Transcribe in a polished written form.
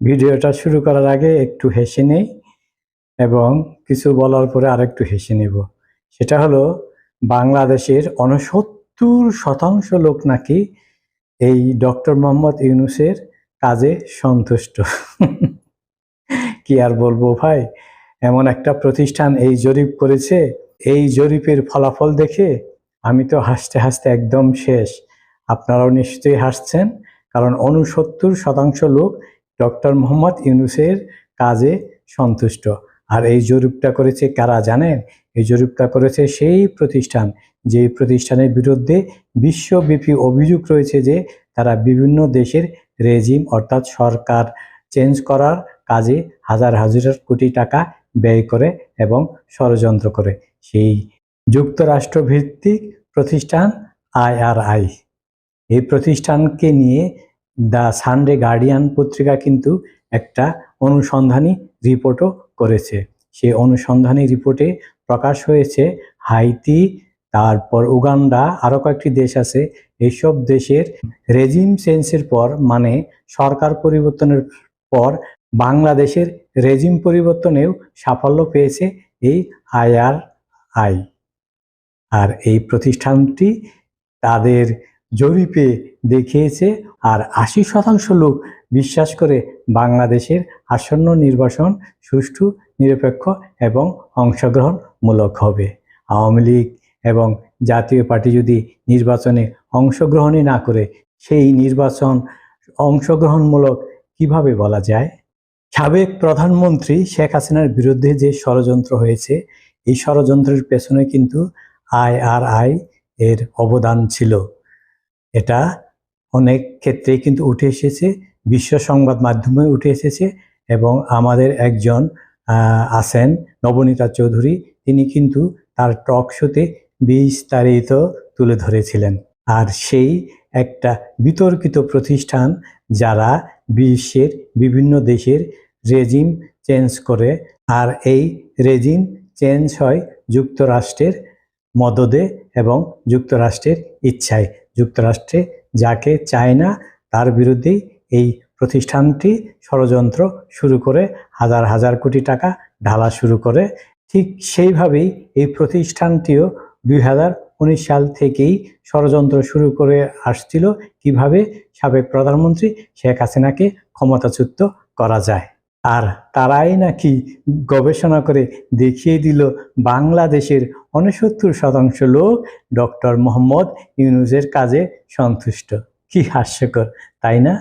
ভিডিওটা শুরু করার আগে একটু হেসে নেই এবং কিছু বলার পরে আরেকটু হেসে নেব। সেটা হলো বাংলাদেশের ৬৯% লোক নাকি এই ডক্টর মোহাম্মদ ইউনূসের কাজে সন্তুষ্ট। কি আর বলবো ভাই, এমন একটা প্রতিষ্ঠান এই জরিপ করেছে, এই জরিপের ফলাফল দেখে আমি তো হাসতে হাসতে একদম শেষ। আপনারাও নিশ্চয়ই হাসছেন, কারণ ৬৯% লোক ডক্টর মোহাম্মদ ইউনূসের কাজে সন্তুষ্ট। আর এই জরিপটা করেছে কারা জানেন? এই জরিপটা করেছে সেই প্রতিষ্ঠান, যে প্রতিষ্ঠানের বিরুদ্ধে বিশ্বব্যাপী অভিযোগ রয়েছে যে তারা বিভিন্ন দেশের রেজিম অর্থাৎ সরকার চেঞ্জ করার কাজে হাজার হাজার কোটি টাকা ব্যয় করে এবং ষড়যন্ত্র করে। সেই যুক্তরাষ্ট্র ভিত্তিক প্রতিষ্ঠান IRI, এই প্রতিষ্ঠানকে নিয়ে দ্য সানডে গার্ডিয়ান পত্রিকা কিন্তু একটা অনুসন্ধানী রিপোর্টও করেছে। সেই অনুসন্ধানী রিপোর্টে প্রকাশ হয়েছে হাইতি, তারপর উগান্ডা, আরও কয়েকটি দেশ আছে। এইসব দেশের রেজিম চেঞ্জের পর, মানে সরকার পরিবর্তনের পর, বাংলাদেশের রেজিম পরিবর্তনেও সাফল্য পেয়েছে এই IRI। আর এই প্রতিষ্ঠানটি তাদের জরিপে দেখিয়েছে, আর ৮০% লোক বিশ্বাস করে বাংলাদেশের আসন্ন নির্বাচন সুষ্ঠু, নিরপেক্ষ এবং অংশগ্রহণমূলক হবে। আওয়ামী লীগ এবং জাতীয় পার্টি যদি নির্বাচনে অংশগ্রহণই না করে, সেই নির্বাচন অংশগ্রহণমূলক কিভাবে বলা যায়? সাবেক প্রধানমন্ত্রী শেখ হাসিনার বিরুদ্ধে যে ষড়যন্ত্র হয়েছে, এই ষড়যন্ত্রের পেছনে কিন্তু IRI এর অবদান ছিল। এটা অনেক ক্ষেত্রেই কিন্তু উঠে এসেছে, বিশ্ব সংবাদ মাধ্যমে উঠে এসেছে, এবং আমাদের একজন আছেন নবনীতা চৌধুরী, তিনি কিন্তু তার টক শোতে বিস্তারিত তুলে ধরেছিলেন। আর সেই একটা বিতর্কিত প্রতিষ্ঠান যারা বিশ্বের বিভিন্ন দেশের রেজিম চেঞ্জ করে, আর এই রেজিম চেঞ্জ হয় যুক্তরাষ্ট্রের মদদে এবং যুক্তরাষ্ট্রের ইচ্ছায়। যুক্তরাষ্ট্রে যাকে চায় না তার বিরুদ্ধেই এই প্রতিষ্ঠানটি ষড়যন্ত্র শুরু করে, হাজার হাজার কোটি টাকা ঢালা শুরু করে। ঠিক সেইভাবেই এই প্রতিষ্ঠানটিও 2019 সাল থেকেই ষড়যন্ত্র শুরু করে আসছিল, কিভাবে সাবেক প্রধানমন্ত্রী শেখ হাসিনাকে ক্ষমতাচ্যুত করা যায়। আর তারাই নাকি গবেষণা করে দেখিয়ে দিল বাংলাদেশের ৬৯% লোক ডক্টর মোহাম্মদ ইউনূসের কাজে সন্তুষ্ট। কি হাস্যকর, তাই না?